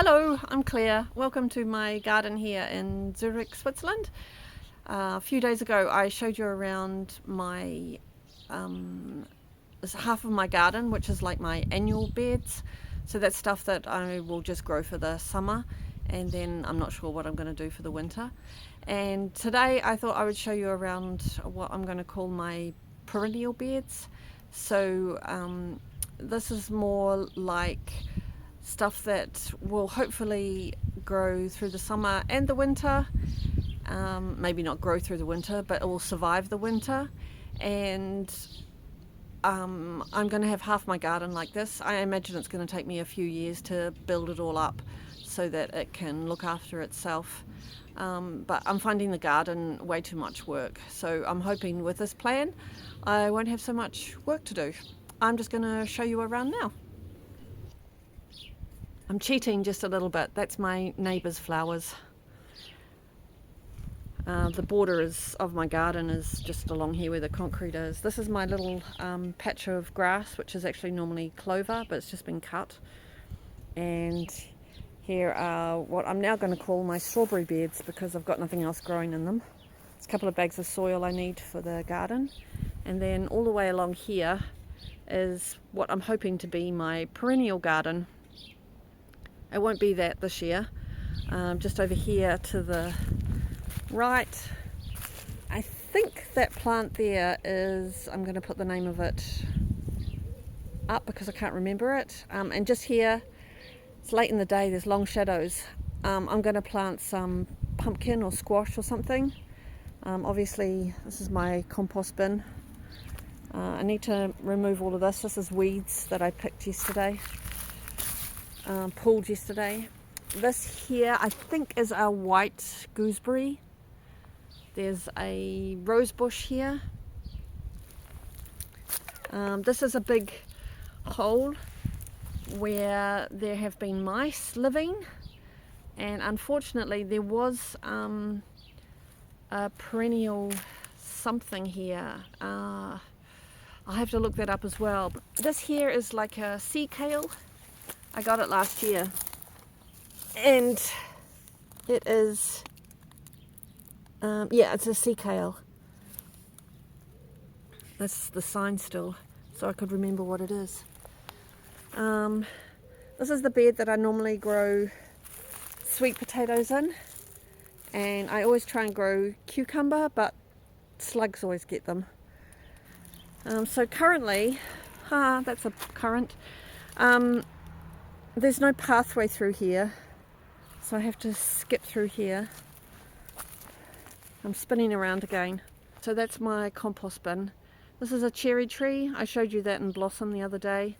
Hello, I'm Claire. Welcome to my garden here in Zurich, Switzerland. A few days ago I showed you around my half of my garden, which is like my annual beds. So that's stuff that I will just grow for the summer, and then I'm not sure what I'm going to do for the winter. And today I thought I would show you around what I'm going to call my perennial beds. So this is more like stuff that will hopefully grow through the summer and the winter. Maybe not grow through the winter, but it will survive the winter. And I'm going to have half my garden like this. I imagine it's going to take me a few years to build it all up so that it can look after itself. But I'm finding the garden way too much work. So I'm hoping with this plan I won't have so much work to do. I'm just going to show you around now. I'm cheating just a little bit. That's my neighbour's flowers. The border of my garden is just along here where the concrete is. This is my little patch of grass, which is actually normally clover, but it's just been cut. And here are what I'm now going to call my strawberry beds, because I've got nothing else growing in them. It's a couple of bags of soil I need for the garden. And then all the way along here is what I'm hoping to be my perennial garden. It won't be that this year. Just over here to the right, I think that plant there is, I'm going to put the name of it up because I can't remember it. And just here, it's late in the day, there's long shadows. I'm going to plant some pumpkin or squash or something. Obviously this is my compost bin. I need to remove all of this. This is weeds that I picked yesterday. Pulled yesterday. This here I think is a white gooseberry. There's a rose bush here. This is a big hole where there have been mice living, and unfortunately there was a perennial something here. I'll have to look that up as well. This here is like a sea kale. I got it last year, and it is, yeah, it's a sea kale. That's the sign still, so I could remember what it is. This is the bed that I normally grow sweet potatoes in, and I always try and grow cucumber, but slugs always get them. So currently, that's a currant. There's no pathway through here, so I have to skip through here. I'm spinning around again. So that's my compost bin. This is a cherry tree. I showed you that in blossom the other day,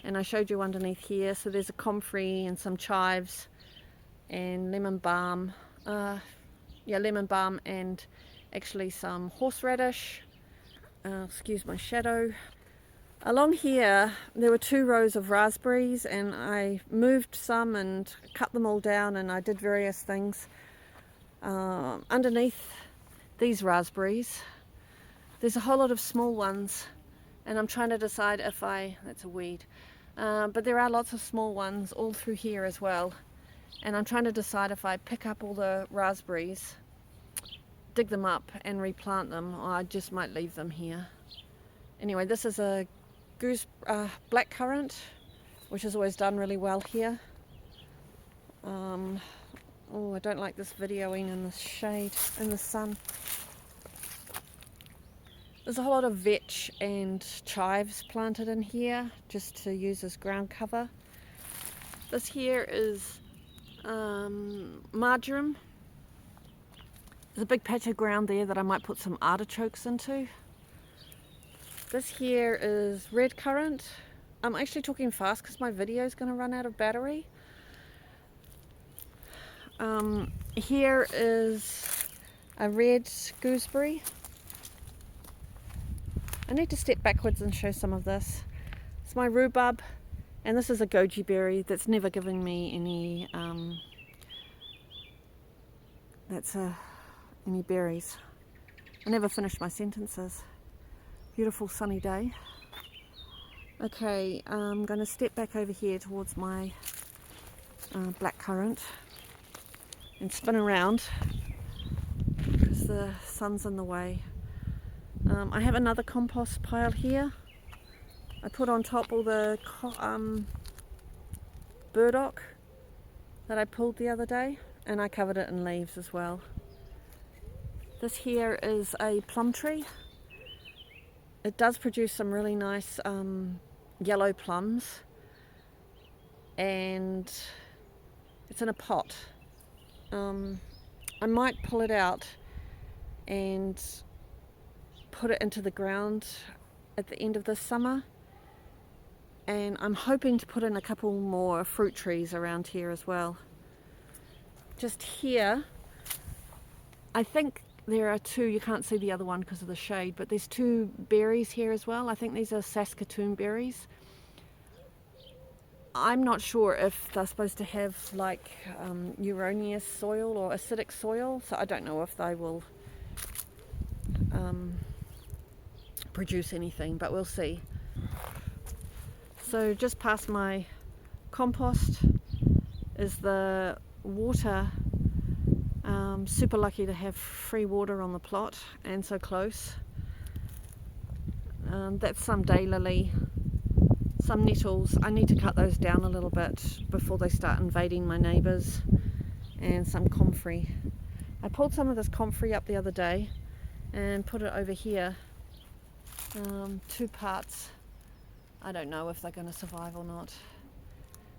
and I showed you underneath here. So there's a comfrey and some chives and lemon balm. Lemon balm and actually some horseradish. Excuse my shadow. Along here there were 2 rows of raspberries, and I moved some and cut them all down, and I did various things. Underneath these raspberries there's a whole lot of small ones, and I'm trying to decide if that's a weed, but there are lots of small ones all through here as well, and I'm trying to decide if I pick up all the raspberries, dig them up and replant them, or I just might leave them here. Anyway, this is a blackcurrant, which has always done really well here. Oh, I don't like this videoing in the shade, in the sun. There's a whole lot of vetch and chives planted in here just to use as ground cover. This here is marjoram. There's a big patch of ground there that I might put some artichokes into. This here is red currant. I'm actually talking fast because my video is going to run out of battery. Here is a red gooseberry. I need to step backwards and show some of this. It's my rhubarb, and this is a goji berry that's never given me any any berries. I never finish my sentences. Beautiful sunny day. Okay, I'm going to step back over here towards my blackcurrant and spin around because the sun's in the way. I have another compost pile here. I put on top all the burdock that I pulled the other day, and I covered it in leaves as well. This here is a plum tree. It does produce some really nice yellow plums, and it's in a pot. I might pull it out and put it into the ground at the end of this summer, and I'm hoping to put in a couple more fruit trees around here as well. Just here, I think there are two. You can't see the other one because of the shade, but there's two berries here as well. I think these are Saskatoon berries. I'm not sure if they're supposed to have like uranious soil or acidic soil, so I don't know if they will produce anything, but we'll see. So just past my compost is the water. Super lucky to have free water on the plot and so close. That's some daylily, some nettles. I need to cut those down a little bit before they start invading my neighbours, and some comfrey. I pulled some of this comfrey up the other day and put it over here. 2 parts. I don't know if they're going to survive or not.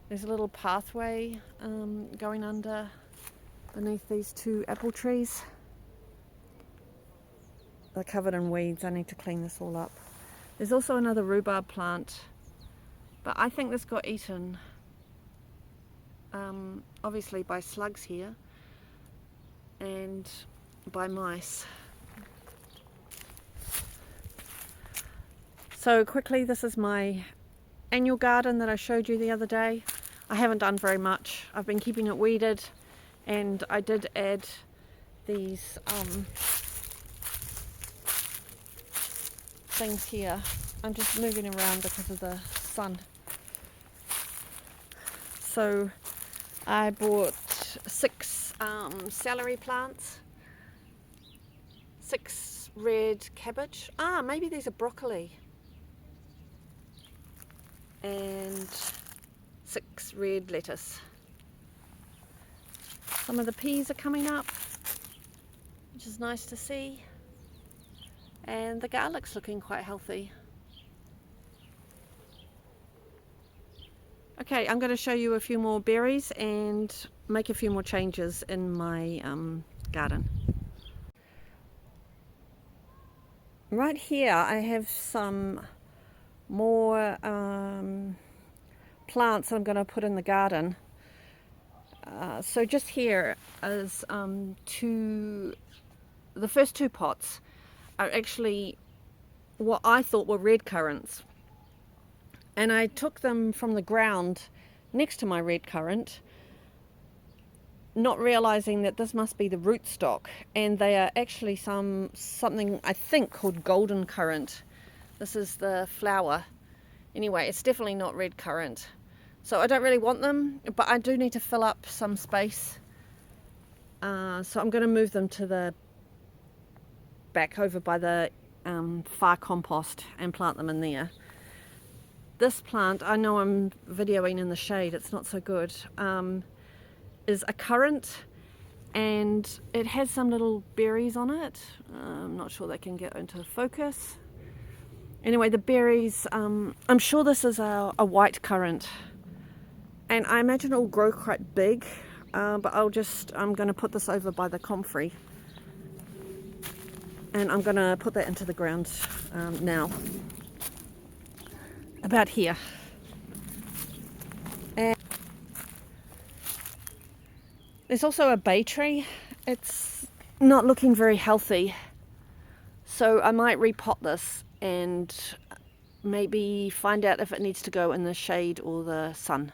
There's a little pathway going under beneath these 2 apple trees. They're covered in weeds. I need to clean this all up. There's also another rhubarb plant, but I think this got eaten obviously by slugs here and by mice. So quickly, this is my annual garden that I showed you the other day. I haven't done very much. I've been keeping it weeded, and I did add these things here. I'm just moving around because of the sun. So I bought 6 celery plants, 6 red cabbage. Maybe these are broccoli. And 6 red lettuce. Some of the peas are coming up, which is nice to see. And the garlic's looking quite healthy. Okay, I'm going to show you a few more berries and make a few more changes in my garden. Right here I have some more plants I'm going to put in the garden. So just here is the first 2 pots are actually what I thought were red currants, and I took them from the ground next to my red currant, not realizing that this must be the rootstock, and they are actually something I think called golden currant. This is the flower. Anyway, it's definitely not red currant. So I don't really want them, but I do need to fill up some space. So I'm going to move them to the back over by the far compost and plant them in there. This plant, I know I'm videoing in the shade, it's not so good, is a currant, and it has some little berries on it. I'm not sure they can get into focus. Anyway, the berries, I'm sure this is a white currant, and I imagine it'll grow quite big, but I'm going to put this over by the comfrey, and I'm going to put that into the ground now, about here. And there's also a bay tree. It's not looking very healthy, so I might repot this and maybe find out if it needs to go in the shade or the sun.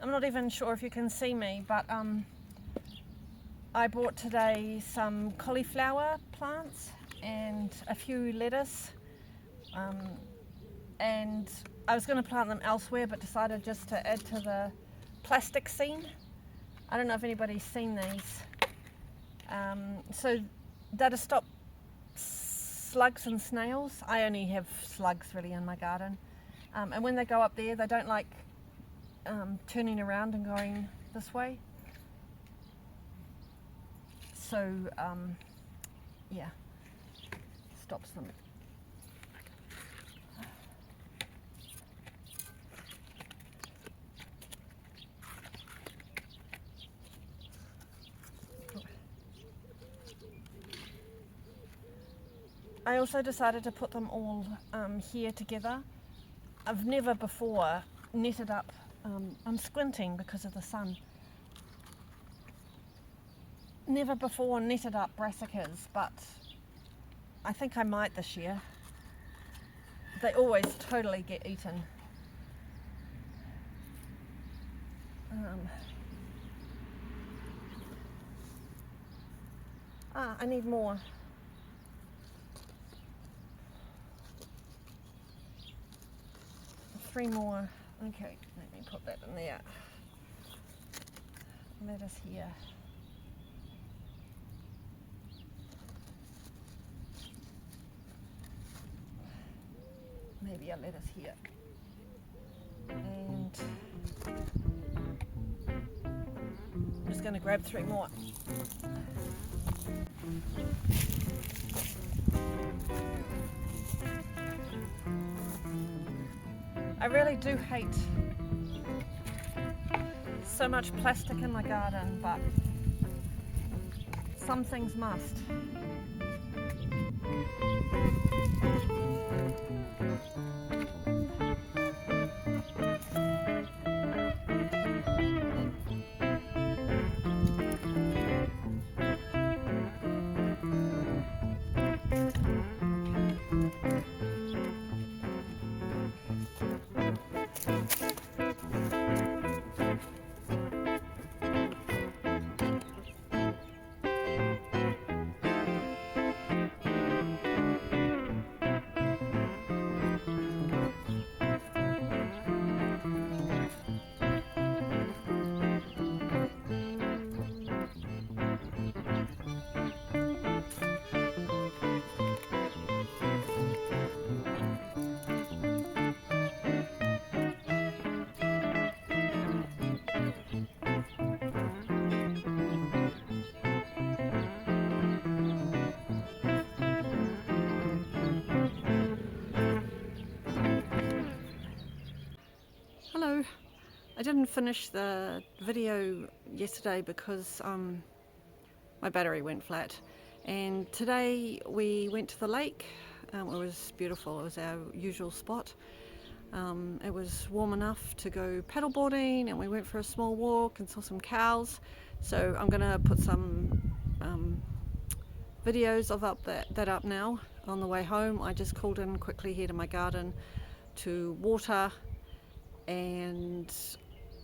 I'm not even sure if you can see me, but I bought today some cauliflower plants and a few lettuce, and I was going to plant them elsewhere but decided just to add to the plastic scene. I don't know if anybody's seen these. So that'll stop slugs and snails. I only have slugs really in my garden, and when they go up there they don't like turning around and going this way, so yeah, stops them. I also decided to put them all here together. I've never before netted up, I'm squinting because of the sun. Never before netted up brassicas, but I think I might this year. They always totally get eaten. I need more. Three more. Okay, let me put that in there. Lettuce here. Maybe a lettuce here. And I'm just going to grab three more. I really do hate so much plastic in my garden, but some things must. Hello. I didn't finish the video yesterday because my battery went flat, and today we went to the lake. It was beautiful. It was our usual spot. It was warm enough to go paddleboarding, and we went for a small walk and saw some cows. So I'm going to put some videos of that up now on the way home. I just called in quickly here to my garden to water, and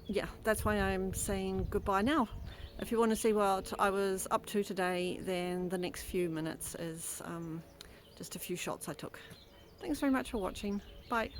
yeah, that's why I'm saying goodbye now. If you want to see what I was up to today, then the next few minutes is just a few shots I took. Thanks very much for watching. Bye.